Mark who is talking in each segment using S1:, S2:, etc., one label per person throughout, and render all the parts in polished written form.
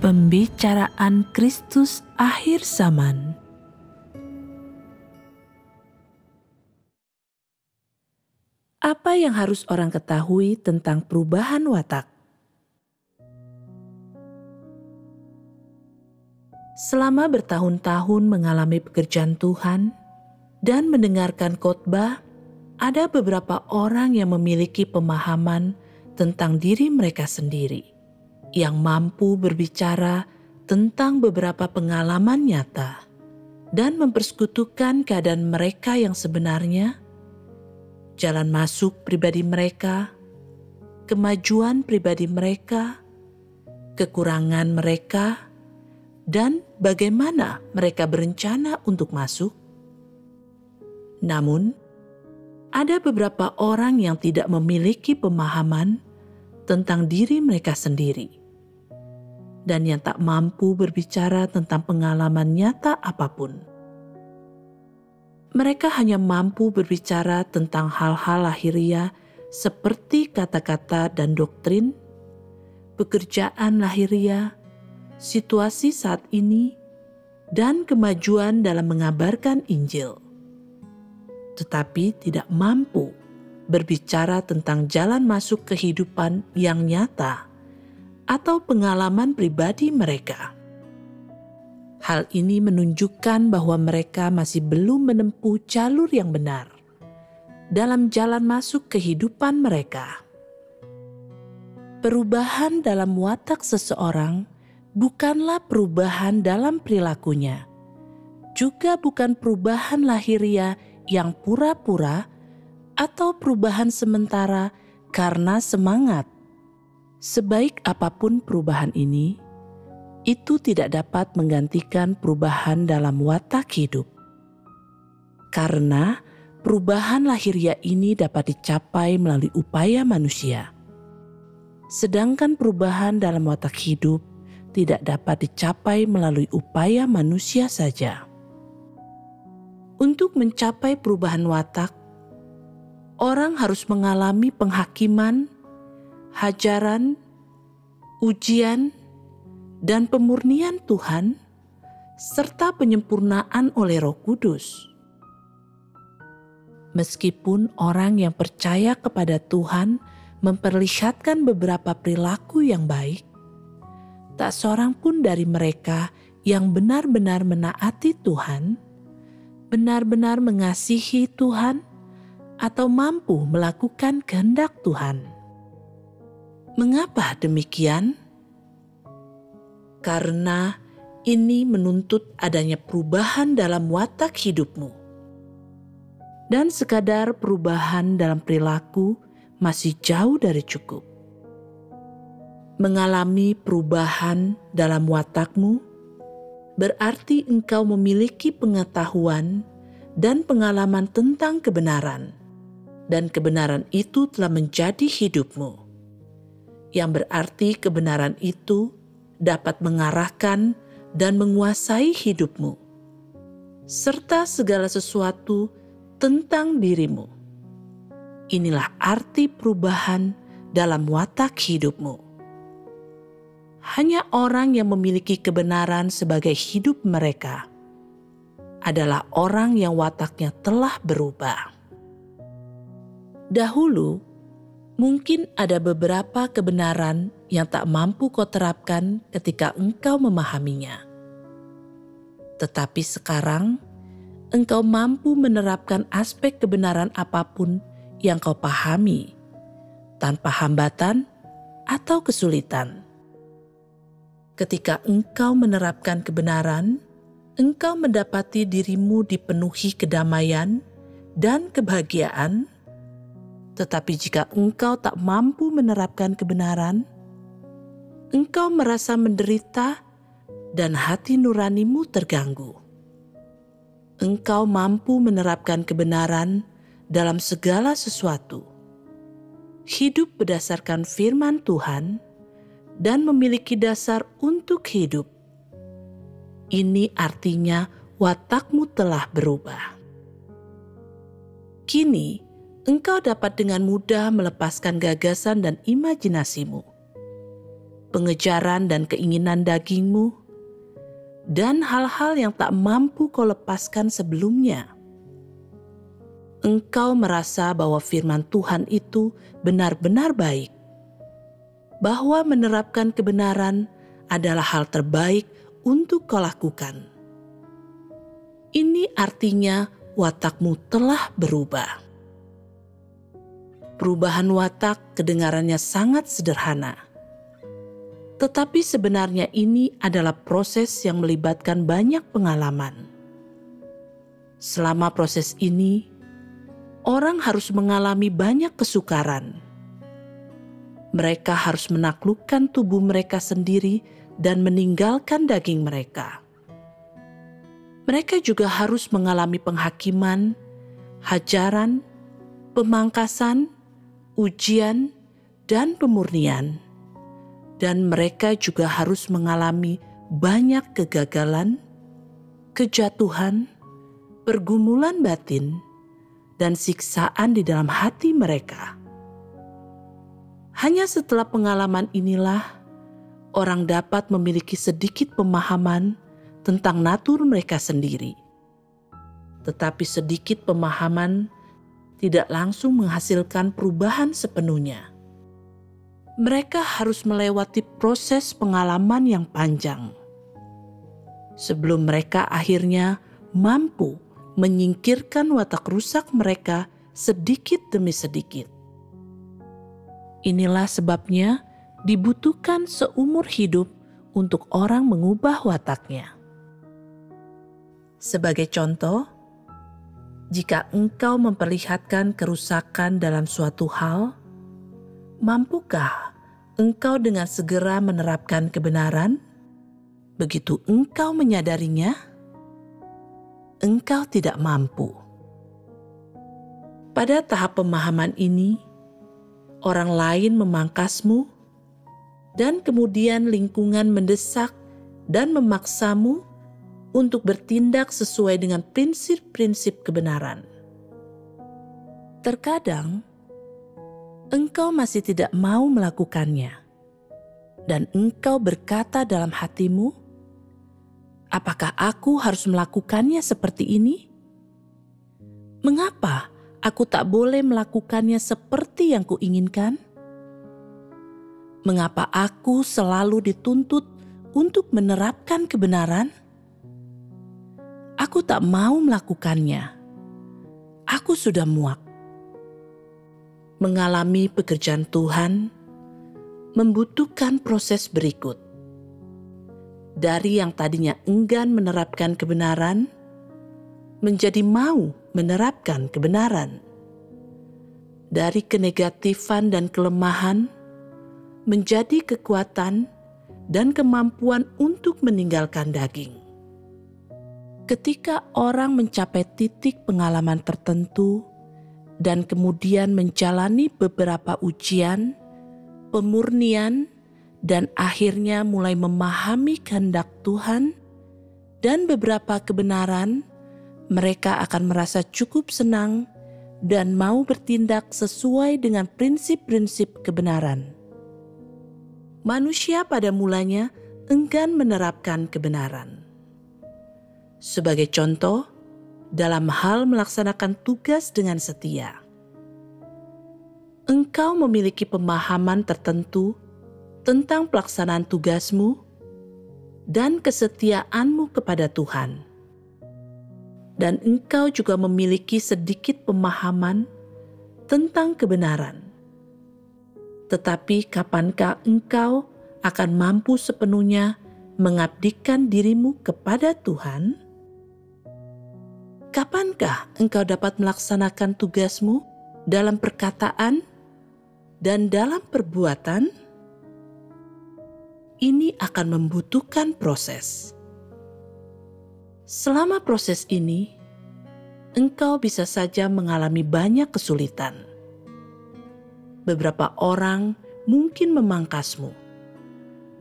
S1: Pembicaraan Kristus akhir zaman. Apa yang harus orang ketahui tentang perubahan watak? Selama bertahun-tahun mengalami pekerjaan Tuhan dan mendengarkan khotbah, ada beberapa orang yang memiliki pemahaman tentang diri mereka sendiri, yang mampu berbicara tentang beberapa pengalaman nyata dan mempersekutukan keadaan mereka yang sebenarnya, jalan masuk pribadi mereka, kemajuan pribadi mereka, kekurangan mereka, dan bagaimana mereka berencana untuk masuk. Namun, ada beberapa orang yang tidak memiliki pemahaman tentang diri mereka sendiri, dan yang tak mampu berbicara tentang pengalaman nyata apapun. Mereka hanya mampu berbicara tentang hal-hal lahiriah seperti kata-kata dan doktrin, pekerjaan lahiriah, situasi saat ini, dan kemajuan dalam mengabarkan Injil. Tetapi tidak mampu berbicara tentang jalan masuk kehidupan yang nyata atau pengalaman pribadi mereka. Hal ini menunjukkan bahwa mereka masih belum menempuh jalur yang benar dalam jalan masuk kehidupan mereka. Perubahan dalam watak seseorang bukanlah perubahan dalam perilakunya, juga bukan perubahan lahiriah yang pura-pura atau perubahan sementara karena semangat. Sebaik apapun perubahan ini, itu tidak dapat menggantikan perubahan dalam watak hidup. Karena perubahan lahiriah ini dapat dicapai melalui upaya manusia. Sedangkan perubahan dalam watak hidup tidak dapat dicapai melalui upaya manusia saja. Untuk mencapai perubahan watak, orang harus mengalami penghakiman, hajaran, ujian, dan pemurnian Tuhan, serta penyempurnaan oleh Roh Kudus. Meskipun orang yang percaya kepada Tuhan memperlihatkan beberapa perilaku yang baik, tak seorang pun dari mereka yang benar-benar menaati Tuhan, benar-benar mengasihi Tuhan, atau mampu melakukan kehendak Tuhan. Mengapa demikian? Karena ini menuntut adanya perubahan dalam watak hidupmu. Dan sekadar perubahan dalam perilaku masih jauh dari cukup. Mengalami perubahan dalam watakmu berarti engkau memiliki pengetahuan dan pengalaman tentang kebenaran, dan kebenaran itu telah menjadi hidupmu. Yang berarti kebenaran itu dapat mengarahkan dan menguasai hidupmu, serta segala sesuatu tentang dirimu. Inilah arti perubahan dalam watak hidupmu. Hanya orang yang memiliki kebenaran sebagai hidup mereka adalah orang yang wataknya telah berubah. Dahulu, mungkin ada beberapa kebenaran yang tak mampu kau terapkan ketika engkau memahaminya. Tetapi sekarang, engkau mampu menerapkan aspek kebenaran apapun yang kau pahami, tanpa hambatan atau kesulitan. Ketika engkau menerapkan kebenaran, engkau mendapati dirimu dipenuhi kedamaian dan kebahagiaan. Tetapi jika engkau tak mampu menerapkan kebenaran, engkau merasa menderita dan hati nuranimu terganggu. Engkau mampu menerapkan kebenaran dalam segala sesuatu, hidup berdasarkan firman Tuhan, dan memiliki dasar untuk hidup. Ini artinya watakmu telah berubah. Kini, engkau dapat dengan mudah melepaskan gagasan dan imajinasimu. pengejaran dan keinginan dagingmu, dan hal-hal yang tak mampu kau lepaskan sebelumnya. Engkau merasa bahwa firman Tuhan itu benar-benar baik, bahwa menerapkan kebenaran adalah hal terbaik untuk kau lakukan. Ini artinya watakmu telah berubah. Perubahan watak kedengarannya sangat sederhana. Tetapi sebenarnya ini adalah proses yang melibatkan banyak pengalaman. Selama proses ini, orang harus mengalami banyak kesukaran. Mereka harus menaklukkan tubuh mereka sendiri dan meninggalkan daging mereka. Mereka juga harus mengalami penghakiman, hajaran, pemangkasan, ujian, dan pemurnian. Dan mereka juga harus mengalami banyak kegagalan, kejatuhan, pergumulan batin, dan siksaan di dalam hati mereka. Hanya setelah pengalaman inilah orang dapat memiliki sedikit pemahaman tentang natur mereka sendiri. Tetapi sedikit pemahaman tidak langsung menghasilkan perubahan sepenuhnya. Mereka harus melewati proses pengalaman yang panjang sebelum mereka akhirnya mampu menyingkirkan watak rusak mereka sedikit demi sedikit. Inilah sebabnya dibutuhkan seumur hidup untuk orang mengubah wataknya. Sebagai contoh, jika engkau memperlihatkan kerusakan dalam suatu hal, mampukah engkau dengan segera menerapkan kebenaran? Begitu engkau menyadarinya, engkau tidak mampu. Pada tahap pemahaman ini, orang lain memangkasmu, dan kemudian lingkungan mendesak dan memaksamu untuk bertindak sesuai dengan prinsip-prinsip kebenaran. Terkadang, engkau masih tidak mau melakukannya, dan engkau berkata dalam hatimu, "Apakah aku harus melakukannya seperti ini? Mengapa aku tak boleh melakukannya seperti yang kuinginkan? Mengapa aku selalu dituntut untuk menerapkan kebenaran? Aku tak mau melakukannya. Aku sudah muak." Mengalami pekerjaan Tuhan membutuhkan proses berikut. Dari yang tadinya enggan menerapkan kebenaran, menjadi mau menerapkan kebenaran. Dari kenegatifan dan kelemahan, menjadi kekuatan dan kemampuan untuk meninggalkan daging. Ketika orang mencapai titik pengalaman tertentu, dan kemudian menjalani beberapa ujian, pemurnian, dan akhirnya mulai memahami kehendak Tuhan dan beberapa kebenaran, mereka akan merasa cukup senang dan mau bertindak sesuai dengan prinsip-prinsip kebenaran. Manusia pada mulanya enggan menerapkan kebenaran. Sebagai contoh, dalam hal melaksanakan tugas dengan setia, engkau memiliki pemahaman tertentu tentang pelaksanaan tugasmu dan kesetiaanmu kepada Tuhan. Dan engkau juga memiliki sedikit pemahaman tentang kebenaran. Tetapi kapankah engkau akan mampu sepenuhnya mengabdikan dirimu kepada Tuhan? Kapankah engkau dapat melaksanakan tugasmu dalam perkataan dan dalam perbuatan? Ini akan membutuhkan proses. Selama proses ini, engkau bisa saja mengalami banyak kesulitan. Beberapa orang mungkin memangkasmu,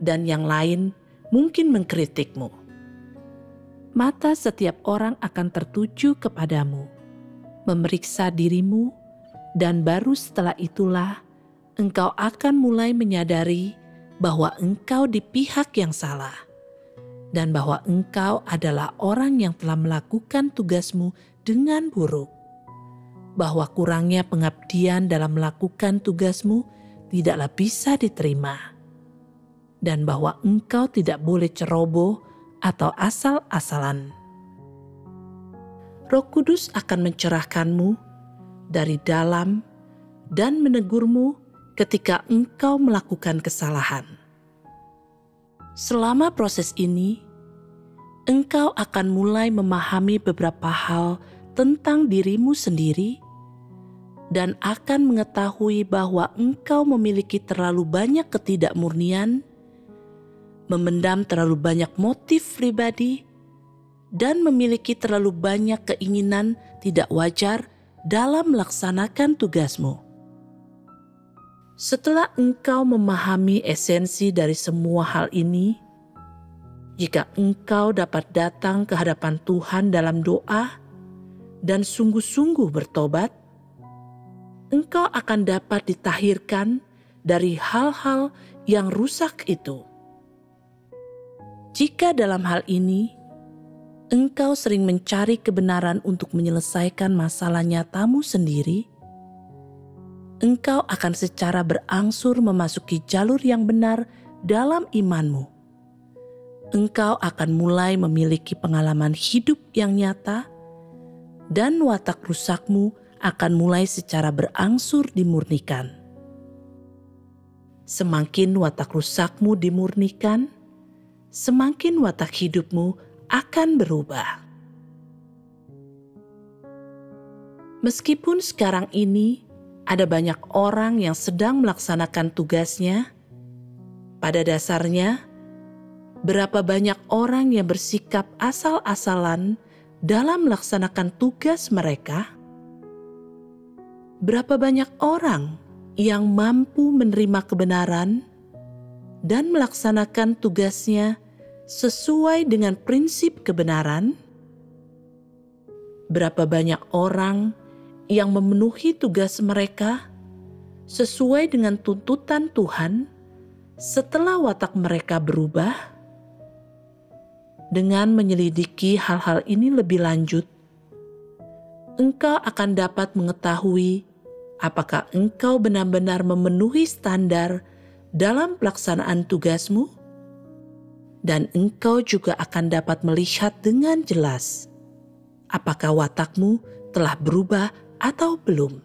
S1: dan yang lain mungkin mengkritikmu. Mata setiap orang akan tertuju kepadamu, memeriksa dirimu, dan baru setelah itulah engkau akan mulai menyadari bahwa engkau di pihak yang salah, dan bahwa engkau adalah orang yang telah melakukan tugasmu dengan buruk, bahwa kurangnya pengabdian dalam melakukan tugasmu tidaklah bisa diterima, dan bahwa engkau tidak boleh ceroboh atau asal-asalan. Roh Kudus akan mencerahkanmu dari dalam dan menegurmu ketika engkau melakukan kesalahan. Selama proses ini, engkau akan mulai memahami beberapa hal tentang dirimu sendiri dan akan mengetahui bahwa engkau memiliki terlalu banyak ketidakmurnian, memendam terlalu banyak motif pribadi, dan memiliki terlalu banyak keinginan tidak wajar dalam melaksanakan tugasmu. Setelah engkau memahami esensi dari semua hal ini, jika engkau dapat datang ke hadapan Tuhan dalam doa dan sungguh-sungguh bertobat, engkau akan dapat ditahirkan dari hal-hal yang rusak itu. Jika dalam hal ini, engkau sering mencari kebenaran untuk menyelesaikan masalah nyatamu sendiri, engkau akan secara berangsur memasuki jalur yang benar dalam imanmu. Engkau akan mulai memiliki pengalaman hidup yang nyata, dan watak rusakmu akan mulai secara berangsur dimurnikan. Semakin watak rusakmu dimurnikan, semakin watak hidupmu akan berubah. Meskipun sekarang ini ada banyak orang yang sedang melaksanakan tugasnya, pada dasarnya berapa banyak orang yang bersikap asal-asalan dalam melaksanakan tugas mereka? Berapa banyak orang yang mampu menerima kebenaran dan melaksanakan tugasnya sesuai dengan prinsip kebenaran? Berapa banyak orang yang memenuhi tugas mereka sesuai dengan tuntutan Tuhan setelah watak mereka berubah? Dengan menyelidiki hal-hal ini lebih lanjut, engkau akan dapat mengetahui apakah engkau benar-benar memenuhi standar dalam pelaksanaan tugasmu. Dan engkau juga akan dapat melihat dengan jelas apakah watakmu telah berubah atau belum.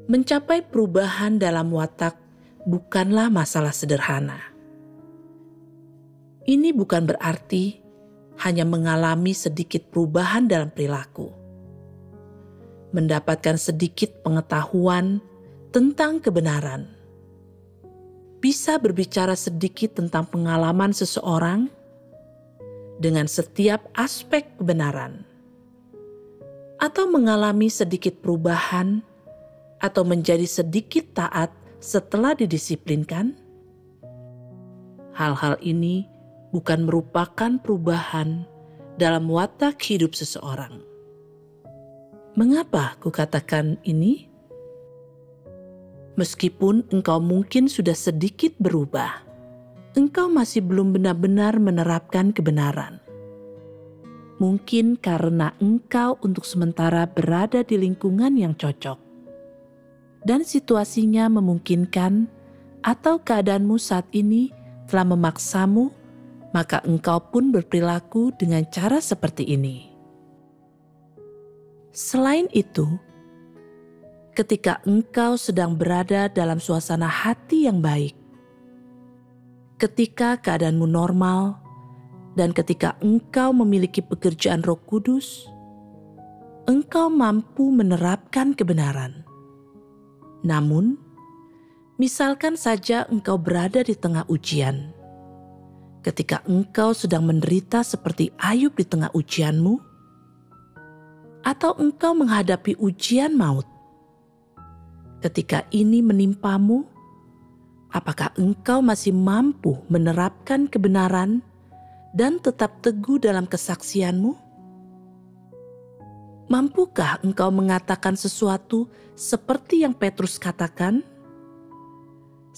S1: Mencapai perubahan dalam watak bukanlah masalah sederhana. Ini bukan berarti hanya mengalami sedikit perubahan dalam perilaku, mendapatkan sedikit pengetahuan tentang kebenaran, bisa berbicara sedikit tentang pengalaman seseorang dengan setiap aspek kebenaran, atau mengalami sedikit perubahan atau menjadi sedikit taat setelah didisiplinkan. Hal-hal ini bukan merupakan perubahan dalam watak hidup seseorang. Mengapa kukatakan ini? Meskipun engkau mungkin sudah sedikit berubah, engkau masih belum benar-benar menerapkan kebenaran. Mungkin karena engkau untuk sementara berada di lingkungan yang cocok, dan situasinya memungkinkan, atau keadaanmu saat ini telah memaksamu, maka engkau pun berperilaku dengan cara seperti ini. Selain itu, ketika engkau sedang berada dalam suasana hati yang baik, ketika keadaanmu normal, dan ketika engkau memiliki pekerjaan Roh Kudus, engkau mampu menerapkan kebenaran. Namun, misalkan saja engkau berada di tengah ujian. Ketika engkau sedang menderita seperti Ayub di tengah ujianmu, atau engkau menghadapi ujian maut. Ketika ini menimpamu, apakah engkau masih mampu menerapkan kebenaran dan tetap teguh dalam kesaksianmu? Mampukah engkau mengatakan sesuatu seperti yang Petrus katakan?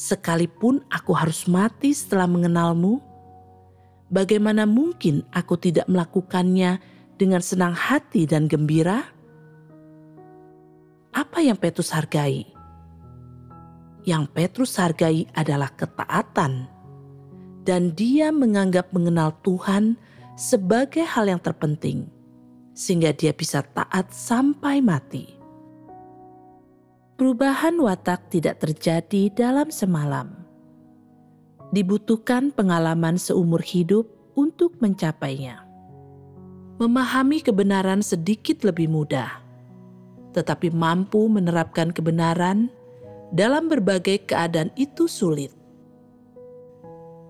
S1: Sekalipun aku harus mati setelah mengenalmu, bagaimana mungkin aku tidak melakukannya dengan senang hati dan gembira? Apa yang Petrus hargai? Yang Petrus hargai adalah ketaatan, dan dia menganggap mengenal Tuhan sebagai hal yang terpenting, sehingga dia bisa taat sampai mati. Perubahan watak tidak terjadi dalam semalam. Dibutuhkan pengalaman seumur hidup untuk mencapainya. Memahami kebenaran sedikit lebih mudah, tetapi mampu menerapkan kebenaran dalam berbagai keadaan itu sulit.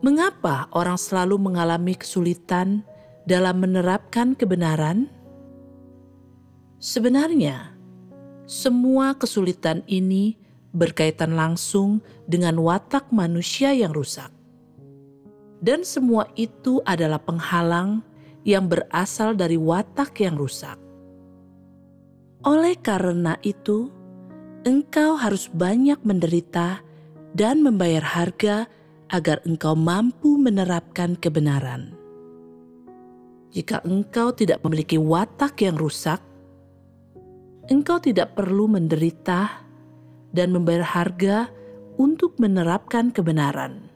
S1: Mengapa orang selalu mengalami kesulitan dalam menerapkan kebenaran? Sebenarnya, semua kesulitan ini berkaitan langsung dengan watak manusia yang rusak. Dan semua itu adalah penghalang yang berasal dari watak yang rusak. Oleh karena itu, engkau harus banyak menderita dan membayar harga agar engkau mampu menerapkan kebenaran. Jika engkau tidak memiliki watak yang rusak, engkau tidak perlu menderita dan membayar harga untuk menerapkan kebenaran.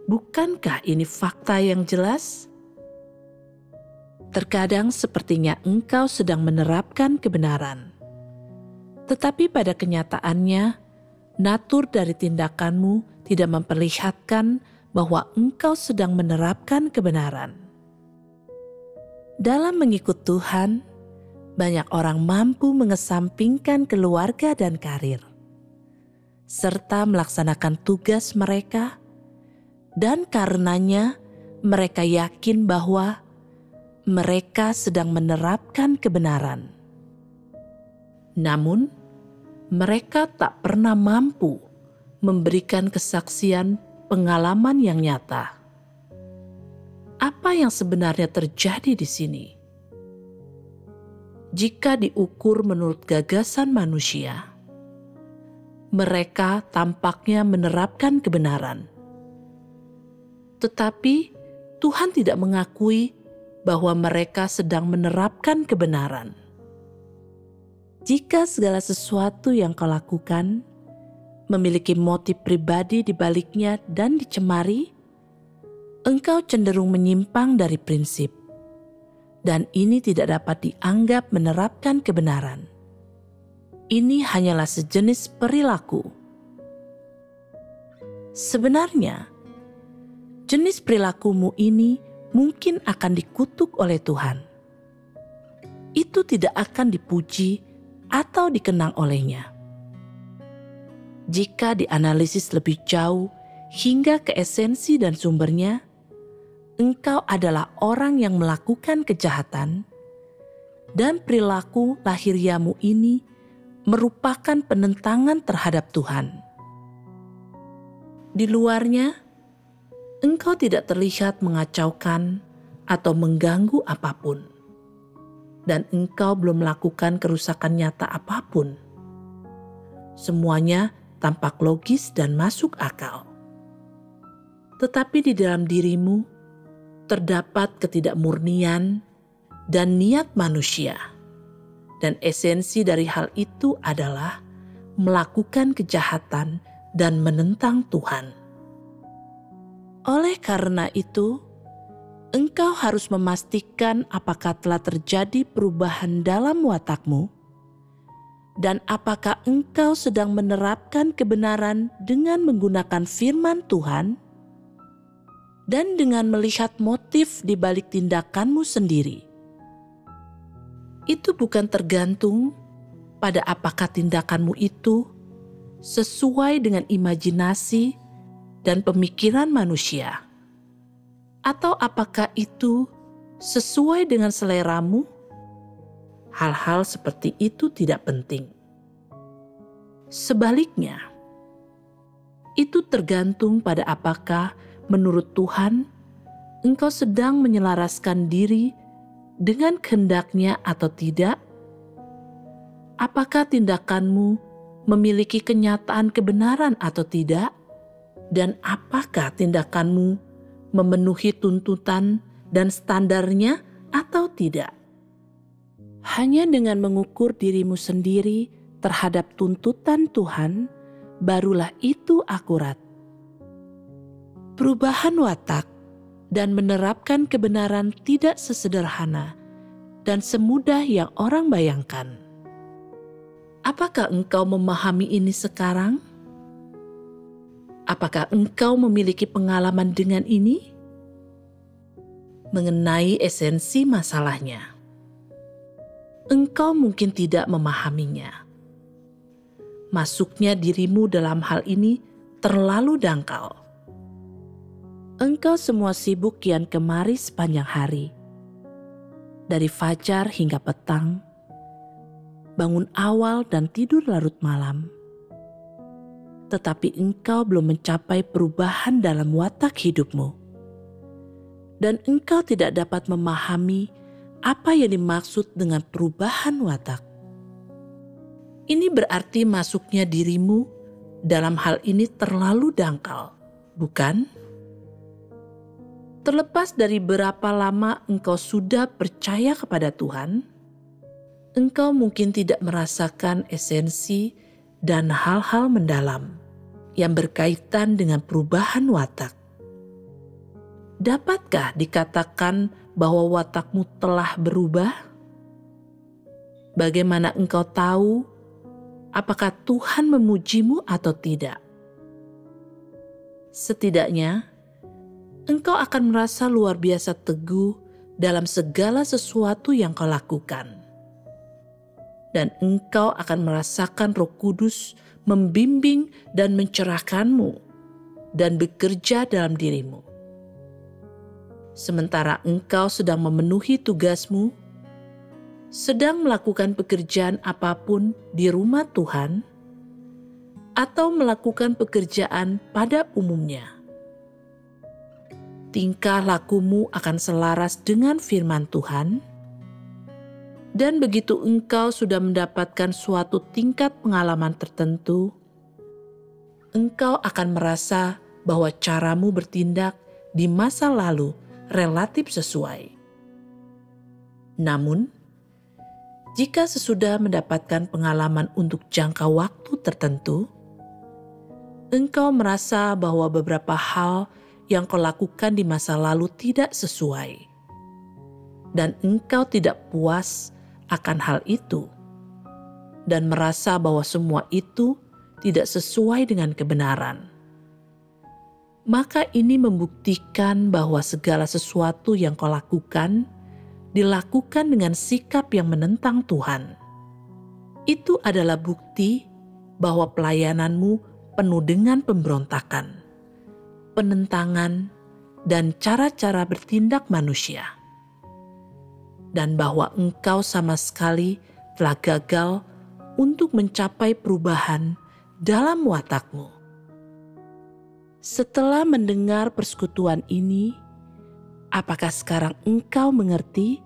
S1: Bukankah ini fakta yang jelas? Terkadang sepertinya engkau sedang menerapkan kebenaran. Tetapi pada kenyataannya, natur dari tindakanmu tidak memperlihatkan bahwa engkau sedang menerapkan kebenaran. Dalam mengikut Tuhan, banyak orang mampu mengesampingkan keluarga dan karir, serta melaksanakan tugas mereka, dan karenanya mereka yakin bahwa mereka sedang menerapkan kebenaran. Namun, mereka tak pernah mampu memberikan kesaksian pengalaman yang nyata. Apa yang sebenarnya terjadi di sini? Jika diukur menurut gagasan manusia, mereka tampaknya menerapkan kebenaran. Tetapi Tuhan tidak mengakui bahwa mereka sedang menerapkan kebenaran. Jika segala sesuatu yang kau lakukan memiliki motif pribadi di baliknya dan dicemari, engkau cenderung menyimpang dari prinsip. Dan ini tidak dapat dianggap menerapkan kebenaran. Ini hanyalah sejenis perilaku. Sebenarnya, jenis perilakumu ini mungkin akan dikutuk oleh Tuhan. Itu tidak akan dipuji atau dikenang olehnya. Jika dianalisis lebih jauh hingga ke esensi dan sumbernya, engkau adalah orang yang melakukan kejahatan, dan perilaku lahiriamu ini merupakan penentangan terhadap Tuhan. Di luarnya, engkau tidak terlihat mengacaukan atau mengganggu apapun, dan engkau belum melakukan kerusakan nyata apapun. Semuanya tampak logis dan masuk akal. Tetapi di dalam dirimu terdapat ketidakmurnian dan niat manusia, dan esensi dari hal itu adalah melakukan kejahatan dan menentang Tuhan. Oleh karena itu, engkau harus memastikan apakah telah terjadi perubahan dalam watakmu, dan apakah engkau sedang menerapkan kebenaran dengan menggunakan firman Tuhan, dan dengan melihat motif di balik tindakanmu sendiri. Itu bukan tergantung pada apakah tindakanmu itu sesuai dengan imajinasi dan pemikiran manusia, atau apakah itu sesuai dengan seleramu. Hal-hal seperti itu tidak penting. Sebaliknya, itu tergantung pada apakah menurut Tuhan, engkau sedang menyelaraskan diri dengan kehendak-Nya atau tidak? Apakah tindakanmu memiliki kenyataan kebenaran atau tidak? Dan apakah tindakanmu memenuhi tuntutan dan standarnya atau tidak? Hanya dengan mengukur dirimu sendiri terhadap tuntutan Tuhan, barulah itu akurat. Perubahan watak dan menerapkan kebenaran tidak sesederhana dan semudah yang orang bayangkan. Apakah engkau memahami ini sekarang? Apakah engkau memiliki pengalaman dengan ini? Mengenai esensi masalahnya, engkau mungkin tidak memahaminya. Masuknya dirimu dalam hal ini terlalu dangkal. Engkau semua sibuk kian kemari sepanjang hari. Dari fajar hingga petang, bangun awal dan tidur larut malam. Tetapi engkau belum mencapai perubahan dalam watak hidupmu. Dan engkau tidak dapat memahami apa yang dimaksud dengan perubahan watak. Ini berarti masuknya dirimu dalam hal ini terlalu dangkal, bukan? Terlepas dari berapa lama engkau sudah percaya kepada Tuhan, engkau mungkin tidak merasakan esensi dan hal-hal mendalam yang berkaitan dengan perubahan watak. Dapatkah dikatakan bahwa watakmu telah berubah? Bagaimana engkau tahu apakah Tuhan memujimu atau tidak? Setidaknya, engkau akan merasa luar biasa teguh dalam segala sesuatu yang kau lakukan. Dan engkau akan merasakan Roh Kudus membimbing dan mencerahkanmu dan bekerja dalam dirimu. Sementara engkau sedang memenuhi tugasmu, sedang melakukan pekerjaan apapun di rumah Tuhan, atau melakukan pekerjaan pada umumnya. Tingkah lakumu akan selaras dengan firman Tuhan, dan begitu engkau sudah mendapatkan suatu tingkat pengalaman tertentu, engkau akan merasa bahwa caramu bertindak di masa lalu relatif sesuai. Namun, jika sesudah mendapatkan pengalaman untuk jangka waktu tertentu, engkau merasa bahwa beberapa hal yang kau lakukan di masa lalu tidak sesuai, dan engkau tidak puas akan hal itu, dan merasa bahwa semua itu tidak sesuai dengan kebenaran. Maka ini membuktikan bahwa segala sesuatu yang kau lakukan dilakukan dengan sikap yang menentang Tuhan. Itu adalah bukti bahwa pelayananmu penuh dengan pemberontakan, penentangan, dan cara-cara bertindak manusia. Dan bahwa engkau sama sekali telah gagal untuk mencapai perubahan dalam watakmu. Setelah mendengar persekutuan ini, apakah sekarang engkau mengerti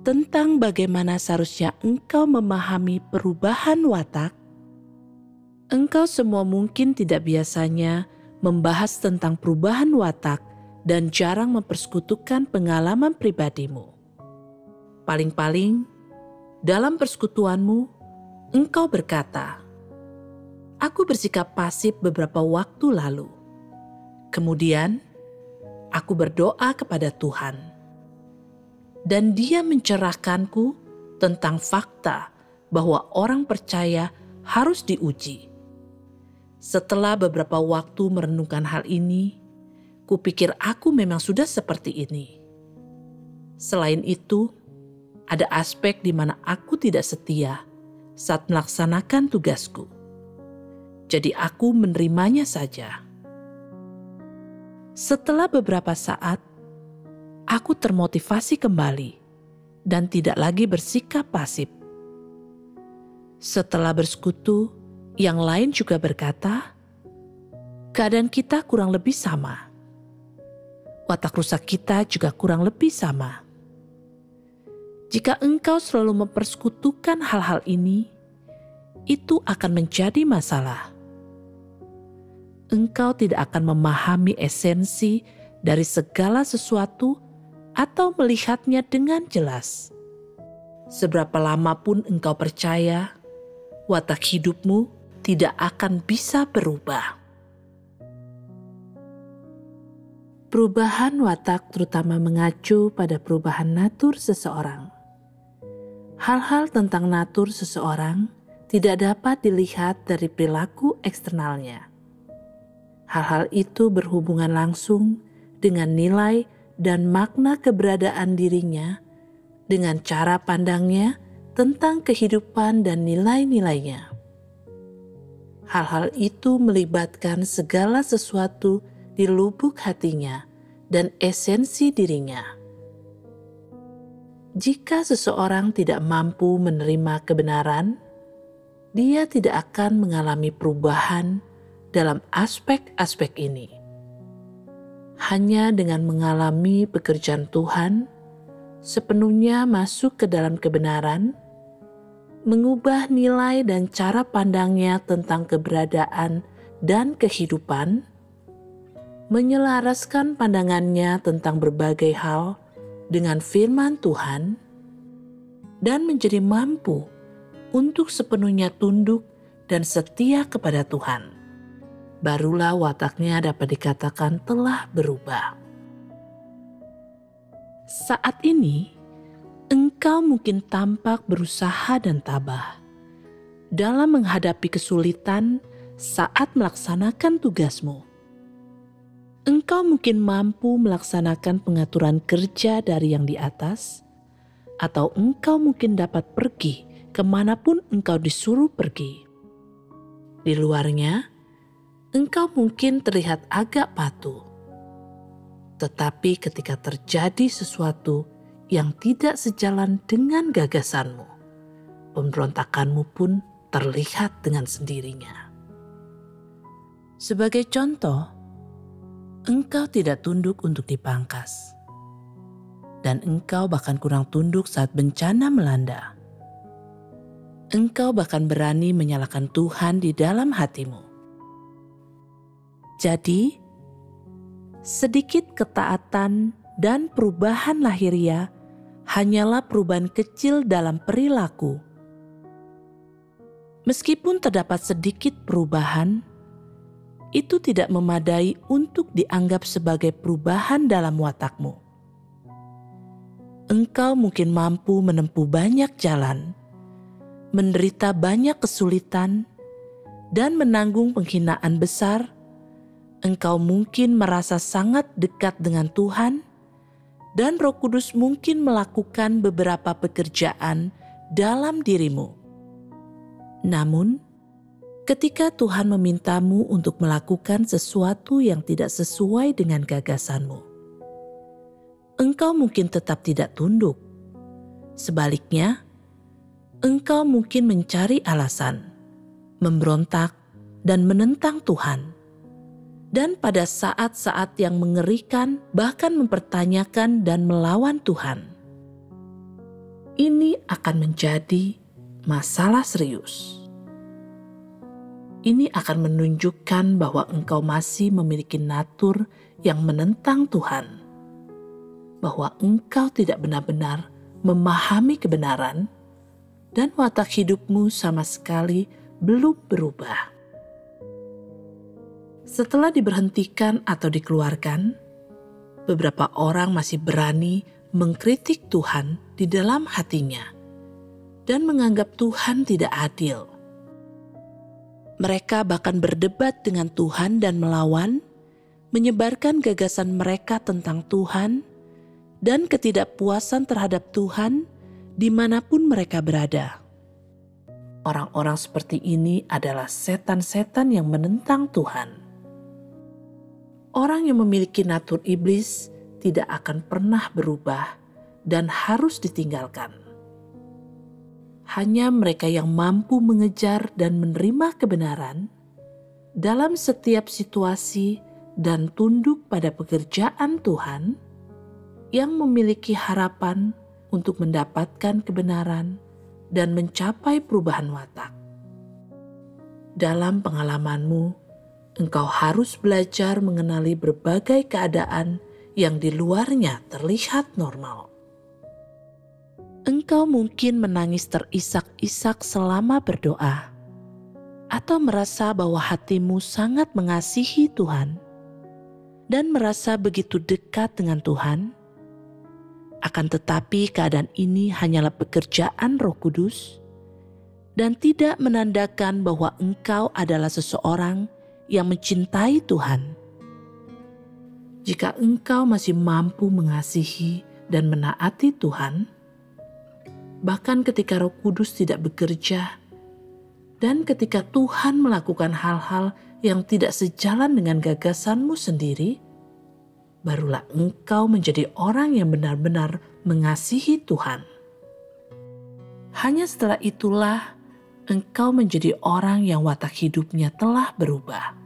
S1: tentang bagaimana seharusnya engkau memahami perubahan watak? Engkau semua mungkin tidak biasanya membahas tentang perubahan watak dan jarang mempersekutukan pengalaman pribadimu. Paling-paling, dalam persekutuanmu, engkau berkata, "Aku bersikap pasif beberapa waktu lalu. Kemudian, aku berdoa kepada Tuhan, dan Dia mencerahkanku tentang fakta bahwa orang percaya harus diuji. Setelah beberapa waktu merenungkan hal ini, kupikir aku memang sudah seperti ini. Selain itu, ada aspek di mana aku tidak setia saat melaksanakan tugasku. Jadi aku menerimanya saja. Setelah beberapa saat, aku termotivasi kembali dan tidak lagi bersikap pasif. Setelah bersekutu, yang lain juga berkata, keadaan kita kurang lebih sama. Watak rusak kita juga kurang lebih sama. Jika engkau selalu mempersekutukan hal-hal ini, itu akan menjadi masalah. engkau tidak akan memahami esensi dari segala sesuatu atau melihatnya dengan jelas. Seberapa lama pun engkau percaya, watak hidupmu tidak akan bisa berubah. Perubahan watak terutama mengacu pada perubahan natur seseorang. Hal-hal tentang natur seseorang tidak dapat dilihat dari perilaku eksternalnya. Hal-hal itu berhubungan langsung dengan nilai dan makna keberadaan dirinya, dengan cara pandangnya tentang kehidupan dan nilai-nilainya. Hal-hal itu melibatkan segala sesuatu di lubuk hatinya dan esensi dirinya. Jika seseorang tidak mampu menerima kebenaran, dia tidak akan mengalami perubahan dalam aspek-aspek ini. Hanya dengan mengalami pekerjaan Tuhan, sepenuhnya masuk ke dalam kebenaran, mengubah nilai dan cara pandangnya tentang keberadaan dan kehidupan, menyelaraskan pandangannya tentang berbagai hal dengan firman Tuhan, dan menjadi mampu untuk sepenuhnya tunduk dan setia kepada Tuhan. Barulah wataknya dapat dikatakan telah berubah. Saat ini, engkau mungkin tampak berusaha dan tabah dalam menghadapi kesulitan saat melaksanakan tugasmu. Engkau mungkin mampu melaksanakan pengaturan kerja dari yang di atas, atau engkau mungkin dapat pergi kemanapun engkau disuruh pergi. Di luarnya, engkau mungkin terlihat agak patuh. Tetapi ketika terjadi sesuatu yang tidak sejalan dengan gagasanmu, pemberontakanmu pun terlihat dengan sendirinya. Sebagai contoh, engkau tidak tunduk untuk dipangkas. Dan engkau bahkan kurang tunduk saat bencana melanda. Engkau bahkan berani menyalahkan Tuhan di dalam hatimu. Jadi, sedikit ketaatan dan perubahan lahiriah hanyalah perubahan kecil dalam perilaku. Meskipun terdapat sedikit perubahan, itu tidak memadai untuk dianggap sebagai perubahan dalam watakmu. Engkau mungkin mampu menempuh banyak jalan, menderita banyak kesulitan, dan menanggung penghinaan besar. Engkau mungkin merasa sangat dekat dengan Tuhan, dan Roh Kudus mungkin melakukan beberapa pekerjaan dalam dirimu. Namun, ketika Tuhan memintamu untuk melakukan sesuatu yang tidak sesuai dengan gagasanmu, engkau mungkin tetap tidak tunduk. Sebaliknya, engkau mungkin mencari alasan, memberontak, dan menentang Tuhan. Dan pada saat-saat yang mengerikan, bahkan mempertanyakan dan melawan Tuhan. Ini akan menjadi masalah serius. Ini akan menunjukkan bahwa engkau masih memiliki natur yang menentang Tuhan. Bahwa engkau tidak benar-benar memahami kebenaran dan watak hidupmu sama sekali belum berubah. Setelah diberhentikan atau dikeluarkan, beberapa orang masih berani mengkritik Tuhan di dalam hatinya dan menganggap Tuhan tidak adil. Mereka bahkan berdebat dengan Tuhan dan melawan, menyebarkan gagasan mereka tentang Tuhan dan ketidakpuasan terhadap Tuhan dimanapun mereka berada. Orang-orang seperti ini adalah setan-setan yang menentang Tuhan. Orang yang memiliki natur iblis tidak akan pernah berubah dan harus ditinggalkan. Hanya mereka yang mampu mengejar dan menerima kebenaran dalam setiap situasi dan tunduk pada pekerjaan Tuhan yang memiliki harapan untuk mendapatkan kebenaran dan mencapai perubahan watak. Dalam pengalamanmu, engkau harus belajar mengenali berbagai keadaan yang di luarnya terlihat normal. Engkau mungkin menangis terisak-isak selama berdoa, atau merasa bahwa hatimu sangat mengasihi Tuhan dan merasa begitu dekat dengan Tuhan. Akan tetapi keadaan ini hanyalah pekerjaan Roh Kudus dan tidak menandakan bahwa engkau adalah seseorang yang mencintai Tuhan. Jika engkau masih mampu mengasihi dan menaati Tuhan, bahkan ketika Roh Kudus tidak bekerja, dan ketika Tuhan melakukan hal-hal yang tidak sejalan dengan gagasanmu sendiri, barulah engkau menjadi orang yang benar-benar mengasihi Tuhan. Hanya setelah itulah engkau menjadi orang yang watak hidupnya telah berubah.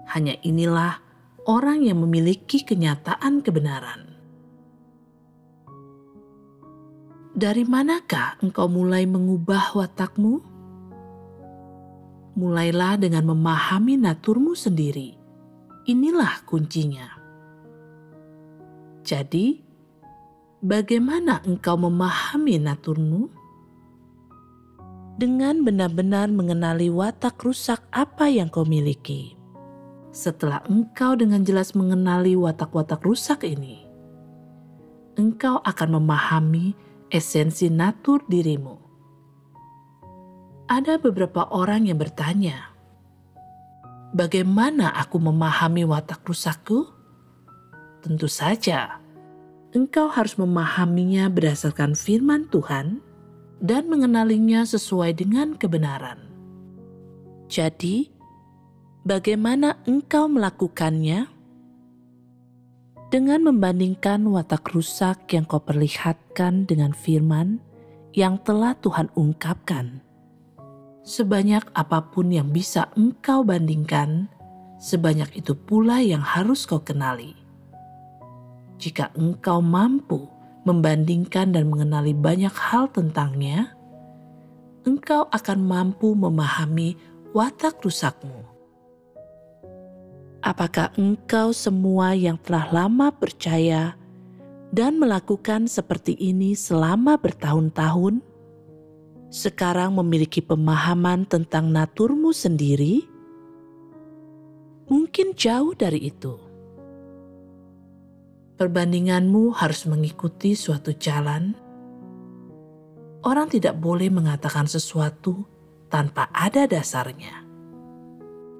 S1: Hanya inilah orang yang memiliki kenyataan kebenaran. Dari manakah engkau mulai mengubah watakmu? Mulailah dengan memahami naturmu sendiri. Inilah kuncinya. Jadi, bagaimana engkau memahami naturmu? Dengan benar-benar mengenali watak rusak apa yang kau miliki. Setelah engkau dengan jelas mengenali watak-watak rusak ini, engkau akan memahami esensi natur dirimu. Ada beberapa orang yang bertanya, bagaimana aku memahami watak rusakku? Tentu saja, engkau harus memahaminya berdasarkan firman Tuhan dan mengenalinya sesuai dengan kebenaran. Jadi, bagaimana engkau melakukannya? Dengan membandingkan watak rusak yang kau perlihatkan dengan firman yang telah Tuhan ungkapkan. Sebanyak apapun yang bisa engkau bandingkan, sebanyak itu pula yang harus kau kenali. Jika engkau mampu membandingkan dan mengenali banyak hal tentangnya, engkau akan mampu memahami watak rusakmu. Apakah engkau semua yang telah lama percaya dan melakukan seperti ini selama bertahun-tahun, sekarang memiliki pemahaman tentang naturmu sendiri? Mungkin jauh dari itu. Perbandinganmu harus mengikuti suatu jalan. Orang tidak boleh mengatakan sesuatu tanpa ada dasarnya.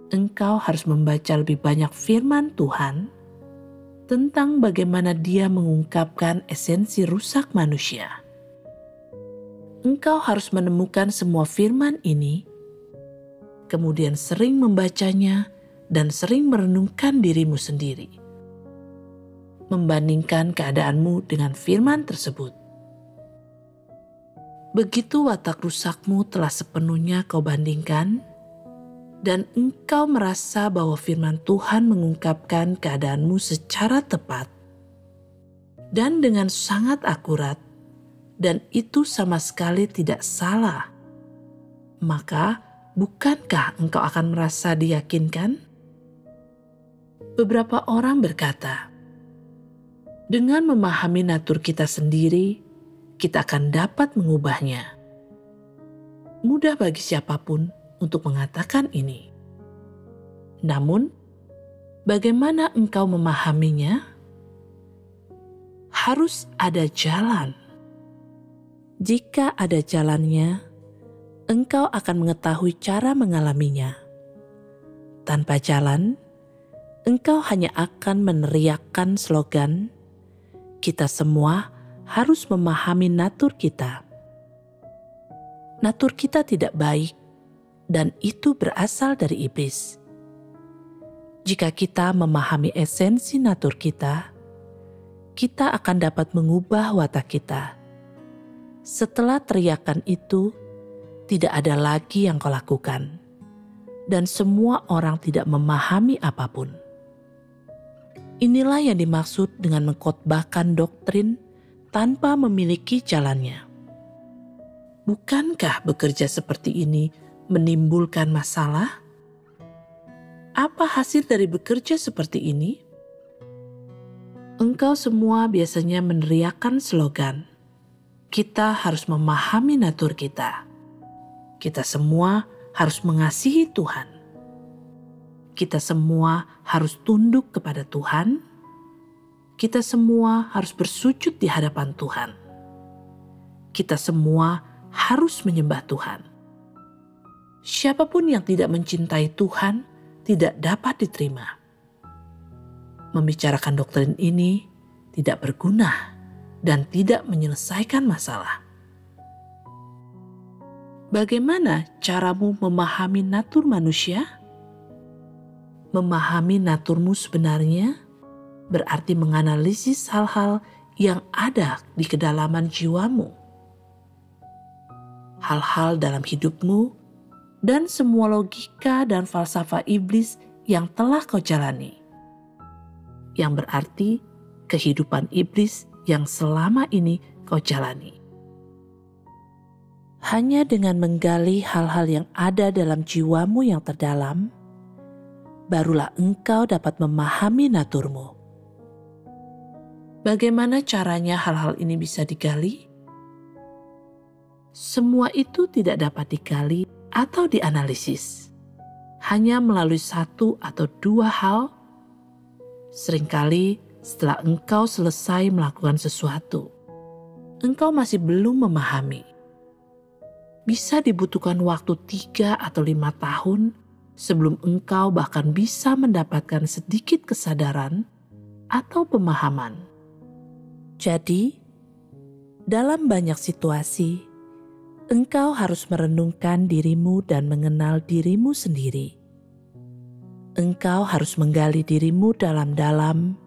S1: Engkau harus membaca lebih banyak firman Tuhan tentang bagaimana Dia mengungkapkan esensi rusak manusia. Engkau harus menemukan semua firman ini, kemudian sering membacanya dan sering merenungkan dirimu sendiri. Membandingkan keadaanmu dengan firman tersebut. Begitu watak rusakmu telah sepenuhnya kau bandingkan, dan engkau merasa bahwa firman Tuhan mengungkapkan keadaanmu secara tepat, dan dengan sangat akurat, dan itu sama sekali tidak salah, maka bukankah engkau akan merasa diyakinkan? Beberapa orang berkata, dengan memahami natur kita sendiri, kita akan dapat mengubahnya. Mudah bagi siapapun untuk mengatakan ini. Namun, bagaimana engkau memahaminya? Harus ada jalan. Jika ada jalannya, engkau akan mengetahui cara mengalaminya. Tanpa jalan, engkau hanya akan meneriakkan slogan, kita semua harus memahami natur kita. Natur kita tidak baik, dan itu berasal dari iblis. Jika kita memahami esensi natur kita, kita akan dapat mengubah watak kita. Setelah teriakan itu, tidak ada lagi yang kau lakukan, dan semua orang tidak memahami apapun. Inilah yang dimaksud dengan mengkhotbahkan doktrin tanpa memiliki jalannya. Bukankah bekerja seperti ini menimbulkan masalah? apa hasil dari bekerja seperti ini? Engkau semua biasanya meneriakkan slogan, "Kita harus memahami natur kita. Kita semua harus mengasihi Tuhan. Kita semua harus tunduk kepada Tuhan. Kita semua harus bersujud di hadapan Tuhan. Kita semua harus menyembah Tuhan." Siapapun yang tidak mencintai Tuhan tidak dapat diterima. Membicarakan doktrin ini tidak berguna dan tidak menyelesaikan masalah. Bagaimana caramu memahami natur manusia? Memahami naturmu sebenarnya berarti menganalisis hal-hal yang ada di kedalaman jiwamu. Hal-hal dalam hidupmu dan semua logika dan falsafah iblis yang telah kau jalani. Yang berarti kehidupan iblis yang selama ini kau jalani. Hanya dengan menggali hal-hal yang ada dalam jiwamu yang terdalam, barulah engkau dapat memahami naturmu. Bagaimana caranya hal-hal ini bisa digali? Semua itu tidak dapat digali atau dianalisis. Hanya melalui satu atau dua hal. Seringkali setelah engkau selesai melakukan sesuatu, engkau masih belum memahami. Bisa dibutuhkan waktu 3 atau 5 tahun sebelum engkau bahkan bisa mendapatkan sedikit kesadaran atau pemahaman. Jadi, dalam banyak situasi, engkau harus merenungkan dirimu dan mengenal dirimu sendiri. Engkau harus menggali dirimu dalam-dalam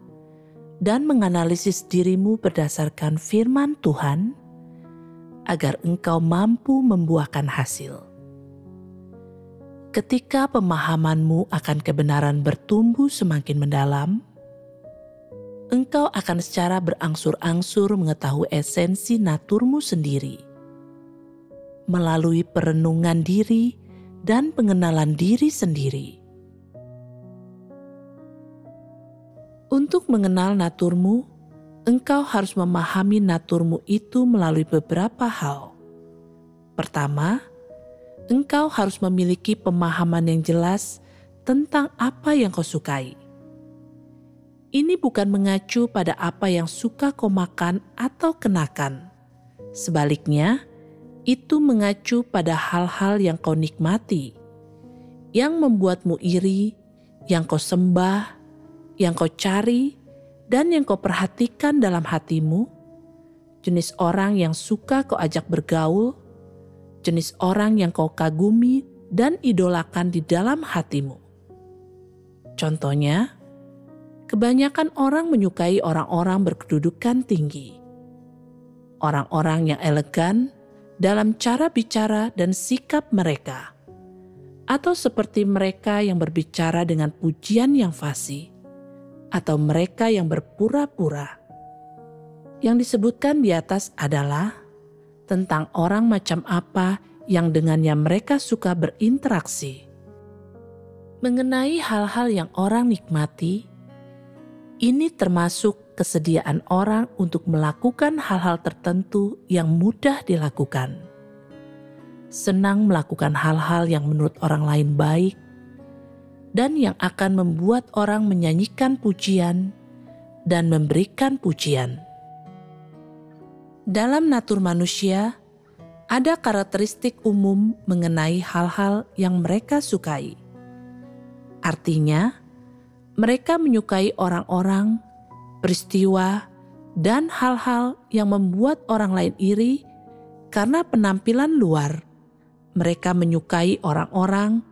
S1: dan menganalisis dirimu berdasarkan firman Tuhan agar engkau mampu membuahkan hasil. Ketika pemahamanmu akan kebenaran bertumbuh semakin mendalam, engkau akan secara berangsur-angsur mengetahui esensi naturmu sendiri. Melalui perenungan diri dan pengenalan diri sendiri. Untuk mengenal naturmu, engkau harus memahami naturmu itu melalui beberapa hal. Pertama, engkau harus memiliki pemahaman yang jelas tentang apa yang kau sukai. Ini bukan mengacu pada apa yang suka kau makan atau kenakan. Sebaliknya, itu mengacu pada hal-hal yang kau nikmati, yang membuatmu iri, yang kau sembah, yang kau cari, dan yang kau perhatikan dalam hatimu, jenis orang yang suka kau ajak bergaul, jenis orang yang kau kagumi dan idolakan di dalam hatimu. Contohnya, kebanyakan orang menyukai orang-orang berkedudukan tinggi, orang-orang yang elegan dalam cara bicara dan sikap mereka, atau seperti mereka yang berbicara dengan pujian yang fasih, atau mereka yang berpura-pura. Yang disebutkan di atas adalah tentang orang macam apa yang dengannya mereka suka berinteraksi. Mengenai hal-hal yang orang nikmati, ini termasuk kesediaan orang untuk melakukan hal-hal tertentu yang mudah dilakukan. Senang melakukan hal-hal yang menurut orang lain baik, dan yang akan membuat orang menyanyikan pujian dan memberikan pujian. Dalam natur manusia, ada karakteristik umum mengenai hal-hal yang mereka sukai. Artinya, mereka menyukai orang-orang, peristiwa, dan hal-hal yang membuat orang lain iri karena penampilan luar. Mereka menyukai orang-orang,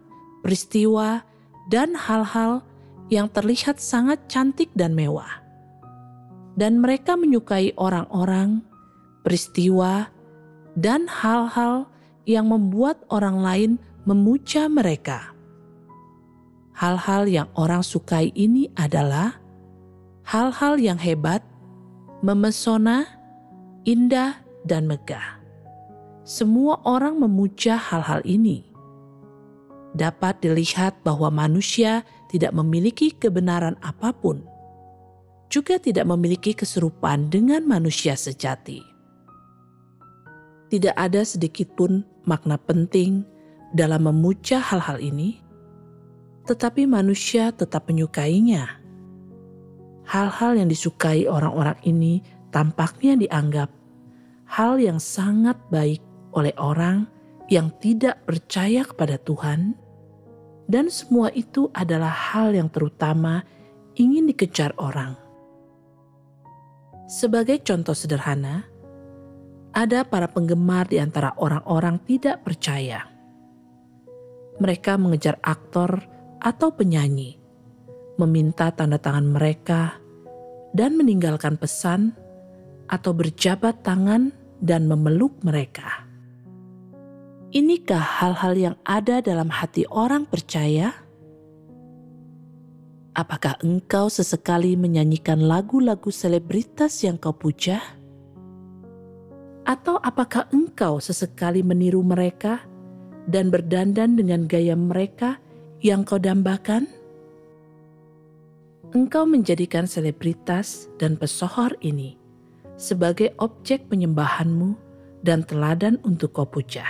S1: peristiwa, dan hal-hal yang terlihat sangat cantik dan mewah. Dan mereka menyukai orang-orang, peristiwa, dan hal-hal yang membuat orang lain memuja mereka. Hal-hal yang orang sukai ini adalah hal-hal yang hebat, memesona, indah, dan megah. Semua orang memuja hal-hal ini. Dapat dilihat bahwa manusia tidak memiliki kebenaran apapun, juga tidak memiliki keserupaan dengan manusia sejati. Tidak ada sedikit pun makna penting dalam memuja hal-hal ini, tetapi manusia tetap menyukainya. Hal-hal yang disukai orang-orang ini tampaknya dianggap hal yang sangat baik oleh orang yang tidak percaya kepada Tuhan, dan semua itu adalah hal yang terutama ingin dikejar orang. Sebagai contoh sederhana, ada para penggemar di antara orang-orang tidak percaya. Mereka mengejar aktor atau penyanyi, meminta tanda tangan mereka, dan meninggalkan pesan atau berjabat tangan dan memeluk mereka. Inikah hal-hal yang ada dalam hati orang percaya? Apakah engkau sesekali menyanyikan lagu-lagu selebritas yang kau puja? Atau apakah engkau sesekali meniru mereka dan berdandan dengan gaya mereka yang kau dambakan? Engkau menjadikan selebritas dan pesohor ini sebagai objek penyembahanmu dan teladan untuk kau puja.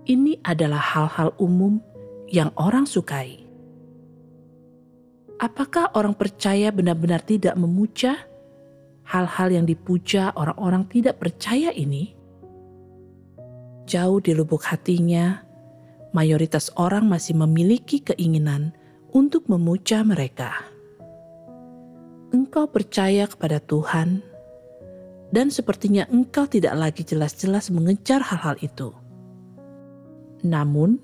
S1: Ini adalah hal-hal umum yang orang sukai. Apakah orang percaya benar-benar tidak memuja hal-hal yang dipuja orang-orang tidak percaya ini? Jauh di lubuk hatinya, mayoritas orang masih memiliki keinginan untuk memuja mereka. Engkau percaya kepada Tuhan, dan sepertinya engkau tidak lagi jelas-jelas mengejar hal-hal itu. Namun,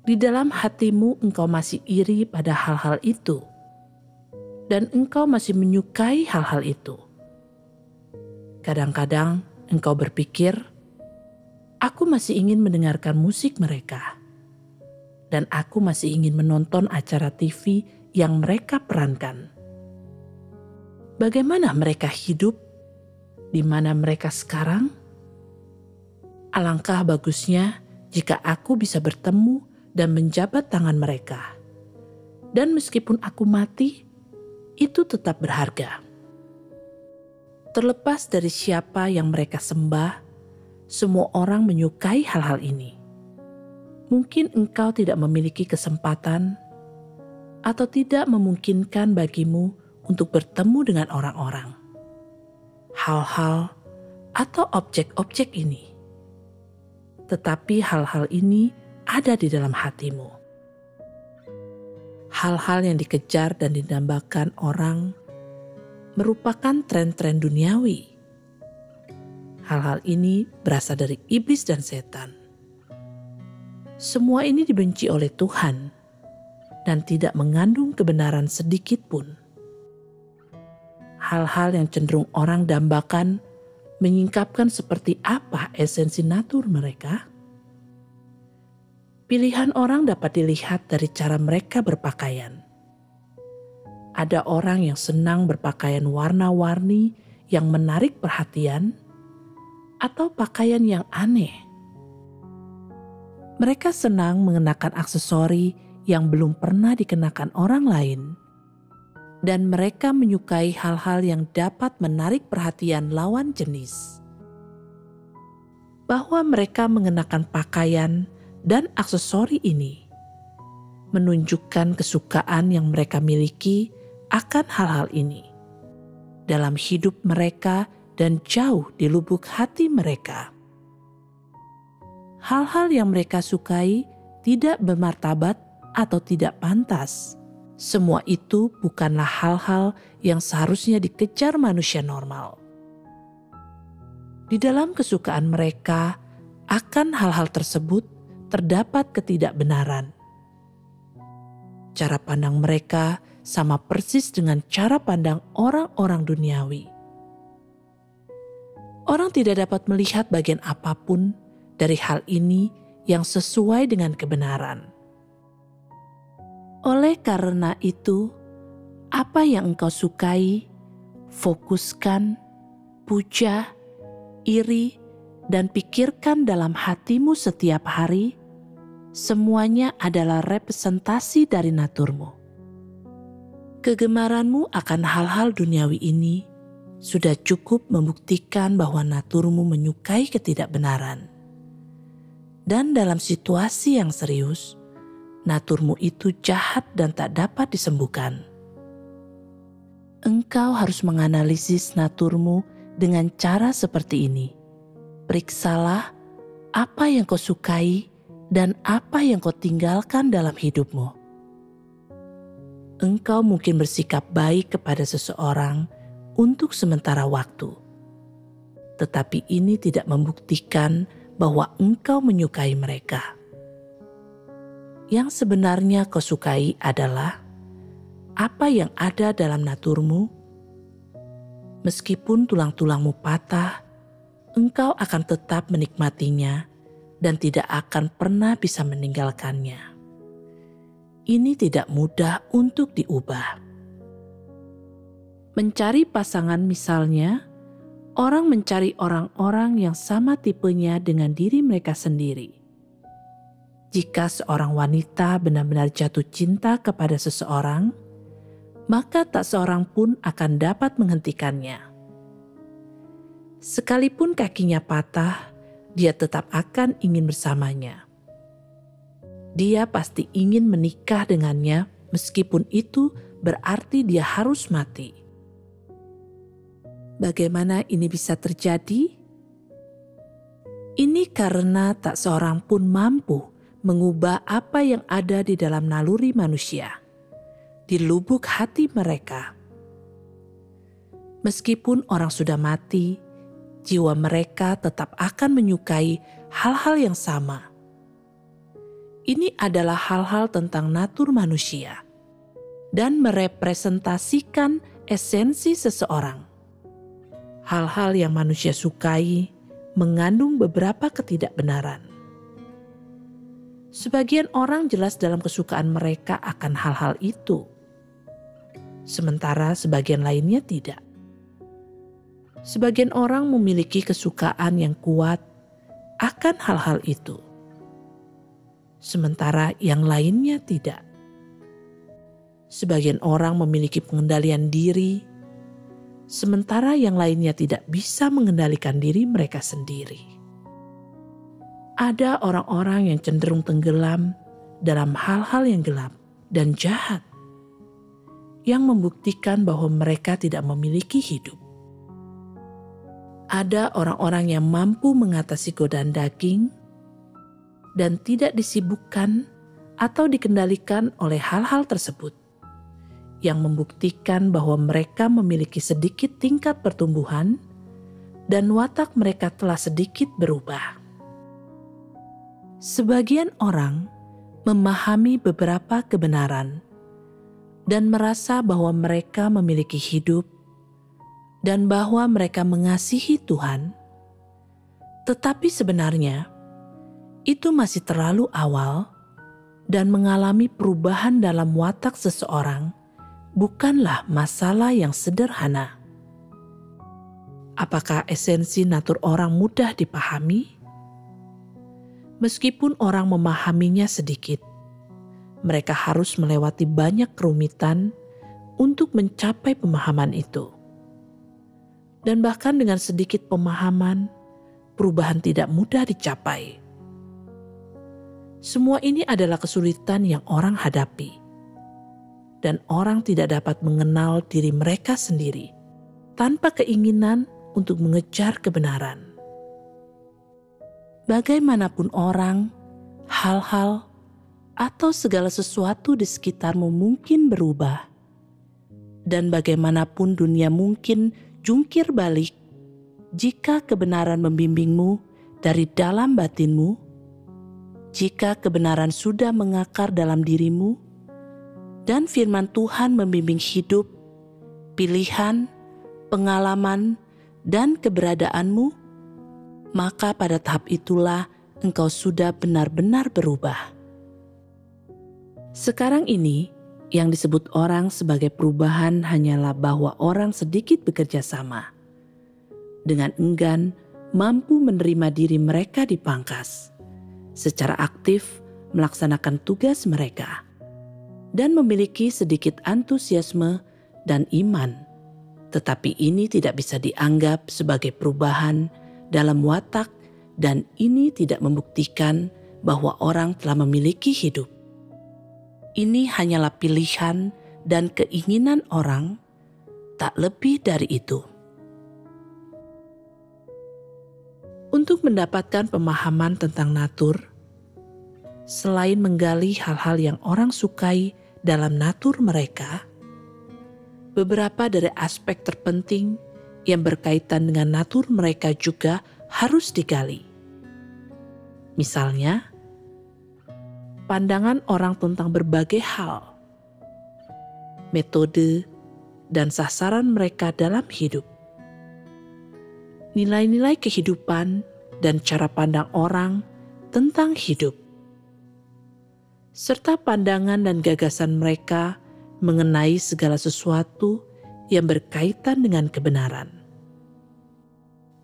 S1: di dalam hatimu engkau masih iri pada hal-hal itu, dan engkau masih menyukai hal-hal itu. Kadang-kadang engkau berpikir, aku masih ingin mendengarkan musik mereka, dan aku masih ingin menonton acara TV yang mereka perankan. Bagaimana mereka hidup? Di mana mereka sekarang? Alangkah bagusnya jika aku bisa bertemu dan menjabat tangan mereka. Dan meskipun aku mati, itu tetap berharga. Terlepas dari siapa yang mereka sembah, semua orang menyukai hal-hal ini. Mungkin engkau tidak memiliki kesempatan atau tidak memungkinkan bagimu untuk bertemu dengan orang-orang, hal-hal atau objek-objek ini. Tetapi hal-hal ini ada di dalam hatimu. Hal-hal yang dikejar dan didambakan orang merupakan tren-tren duniawi. Hal-hal ini berasal dari iblis dan setan. Semua ini dibenci oleh Tuhan dan tidak mengandung kebenaran sedikit pun. Hal-hal yang cenderung orang dambakan menyingkapkan seperti apa esensi natur mereka. Pilihan orang dapat dilihat dari cara mereka berpakaian. Ada orang yang senang berpakaian warna-warni yang menarik perhatian, atau pakaian yang aneh. Mereka senang mengenakan aksesori yang belum pernah dikenakan orang lain, dan mereka menyukai hal-hal yang dapat menarik perhatian lawan jenis. Bahwa mereka mengenakan pakaian dan aksesori ini menunjukkan kesukaan yang mereka miliki akan hal-hal ini dalam hidup mereka dan jauh di lubuk hati mereka. Hal-hal yang mereka sukai tidak bermartabat atau tidak pantas. Semua itu bukanlah hal-hal yang seharusnya dikejar manusia normal. Di dalam kesukaan mereka akan hal-hal tersebut terdapat ketidakbenaran. Cara pandang mereka sama persis dengan cara pandang orang-orang duniawi. Orang tidak dapat melihat bagian apapun dari hal ini yang sesuai dengan kebenaran. Oleh karena itu, apa yang engkau sukai, fokuskan, puja, iri, dan pikirkan dalam hatimu setiap hari semuanya adalah representasi dari naturmu. Kegemaranmu akan hal-hal duniawi ini sudah cukup membuktikan bahwa naturmu menyukai ketidakbenaran. Dan dalam situasi yang serius, naturmu itu jahat dan tak dapat disembuhkan. Engkau harus menganalisis naturmu dengan cara seperti ini. Periksalah apa yang kau sukai dan apa yang kau tinggalkan dalam hidupmu. Engkau mungkin bersikap baik kepada seseorang untuk sementara waktu, tetapi ini tidak membuktikan bahwa engkau menyukai mereka. Yang sebenarnya kau sukai adalah apa yang ada dalam naturmu. Meskipun tulang-tulangmu patah, engkau akan tetap menikmatinya dan tidak akan pernah bisa meninggalkannya. Ini tidak mudah untuk diubah. Mencari pasangan misalnya, orang mencari orang-orang yang sama tipenya dengan diri mereka sendiri. Jika seorang wanita benar-benar jatuh cinta kepada seseorang, maka tak seorang pun akan dapat menghentikannya. Sekalipun kakinya patah, dia tetap akan ingin bersamanya. Dia pasti ingin menikah dengannya meskipun itu berarti dia harus mati. Bagaimana ini bisa terjadi? Ini karena tak seorang pun mampu mengubah apa yang ada di dalam naluri manusia, di lubuk hati mereka. Meskipun orang sudah mati, jiwa mereka tetap akan menyukai hal-hal yang sama. Ini adalah hal-hal tentang natur manusia dan merepresentasikan esensi seseorang. Hal-hal yang manusia sukai mengandung beberapa ketidakbenaran. Sebagian orang jelas dalam kesukaan mereka akan hal-hal itu, sementara sebagian lainnya tidak. Sebagian orang memiliki kesukaan yang kuat akan hal-hal itu, sementara yang lainnya tidak. Sebagian orang memiliki pengendalian diri, sementara yang lainnya tidak bisa mengendalikan diri mereka sendiri. Ada orang-orang yang cenderung tenggelam dalam hal-hal yang gelap dan jahat, yang membuktikan bahwa mereka tidak memiliki hidup. Ada orang-orang yang mampu mengatasi godaan daging dan tidak disibukkan atau dikendalikan oleh hal-hal tersebut, yang membuktikan bahwa mereka memiliki sedikit tingkat pertumbuhan dan watak mereka telah sedikit berubah. Sebagian orang memahami beberapa kebenaran dan merasa bahwa mereka memiliki hidup dan bahwa mereka mengasihi Tuhan, tetapi sebenarnya itu masih terlalu awal dan mengalami perubahan dalam watak seseorang bukanlah masalah yang sederhana. Apakah esensi natur orang mudah dipahami? Meskipun orang memahaminya sedikit, mereka harus melewati banyak kerumitan untuk mencapai pemahaman itu. Dan bahkan dengan sedikit pemahaman, perubahan tidak mudah dicapai. Semua ini adalah kesulitan yang orang hadapi. Dan orang tidak dapat mengenal diri mereka sendiri tanpa keinginan untuk mengejar kebenaran. Bagaimanapun orang, hal-hal, atau segala sesuatu di sekitarmu mungkin berubah. Dan bagaimanapun dunia mungkin jungkir balik, jika kebenaran membimbingmu dari dalam batinmu, jika kebenaran sudah mengakar dalam dirimu, dan firman Tuhan membimbing hidup, pilihan, pengalaman, dan keberadaanmu, maka pada tahap itulah engkau sudah benar-benar berubah. Sekarang ini, yang disebut orang sebagai perubahan hanyalah bahwa orang sedikit bekerja sama, dengan enggan mampu menerima diri mereka dipangkas, secara aktif melaksanakan tugas mereka dan memiliki sedikit antusiasme dan iman. Tetapi ini tidak bisa dianggap sebagai perubahan dalam watak dan ini tidak membuktikan bahwa orang telah memiliki hidup. Ini hanyalah pilihan dan keinginan orang, tak lebih dari itu. Untuk mendapatkan pemahaman tentang natur, selain menggali hal-hal yang orang sukai dalam natur mereka, beberapa dari aspek terpenting yang berkaitan dengan natur mereka juga harus digali. Misalnya, pandangan orang tentang berbagai hal, metode, dan sasaran mereka dalam hidup, nilai-nilai kehidupan, dan cara pandang orang tentang hidup, serta pandangan dan gagasan mereka mengenai segala sesuatu yang berkaitan dengan kebenaran.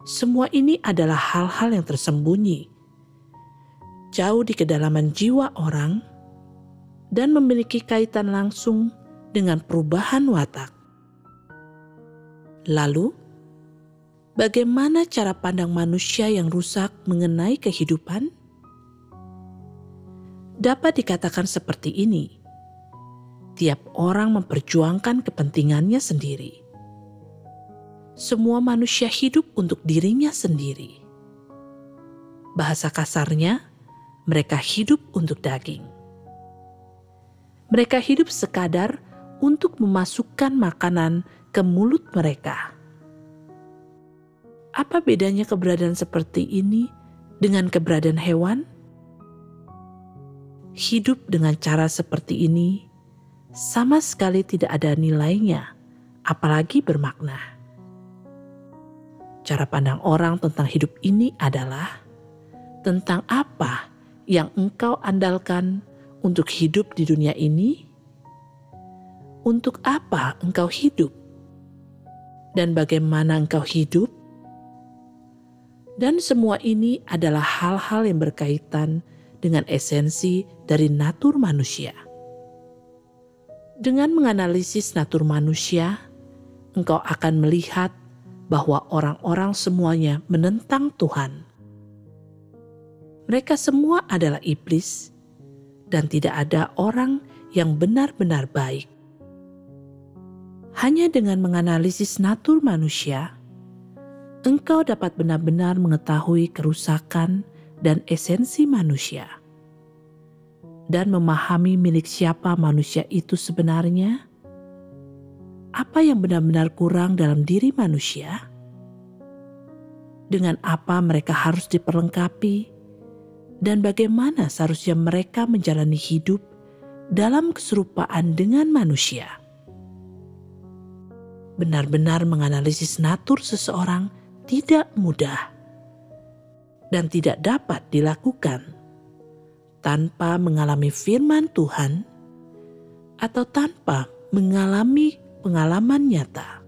S1: Semua ini adalah hal-hal yang tersembunyi, jauh di kedalaman jiwa orang, dan memiliki kaitan langsung dengan perubahan watak. Lalu, bagaimana cara pandang manusia yang rusak mengenai kehidupan? Dapat dikatakan seperti ini: tiap orang memperjuangkan kepentingannya sendiri. Semua manusia hidup untuk dirinya sendiri. Bahasa kasarnya, mereka hidup untuk daging. Mereka hidup sekadar untuk memasukkan makanan ke mulut mereka. Apa bedanya keberadaan seperti ini dengan keberadaan hewan? Hidup dengan cara seperti ini sama sekali tidak ada nilainya, apalagi bermakna. Cara pandang orang tentang hidup ini adalah tentang apa yang engkau andalkan untuk hidup di dunia ini, untuk apa engkau hidup, dan bagaimana engkau hidup. Dan semua ini adalah hal-hal yang berkaitan dengan esensi dari natur manusia. Dengan menganalisis natur manusia, engkau akan melihat bahwa orang-orang semuanya menentang Tuhan. Mereka semua adalah iblis, dan tidak ada orang yang benar-benar baik. Hanya dengan menganalisis natur manusia, engkau dapat benar-benar mengetahui kerusakan dan esensi manusia, dan memahami milik siapa manusia itu sebenarnya, apa yang benar-benar kurang dalam diri manusia, dengan apa mereka harus diperlengkapi, dan bagaimana seharusnya mereka menjalani hidup dalam keserupaan dengan manusia. Benar-benar menganalisis natur seseorang tidak mudah dan tidak dapat dilakukan tanpa mengalami firman Tuhan atau tanpa mengalami pengalaman nyata.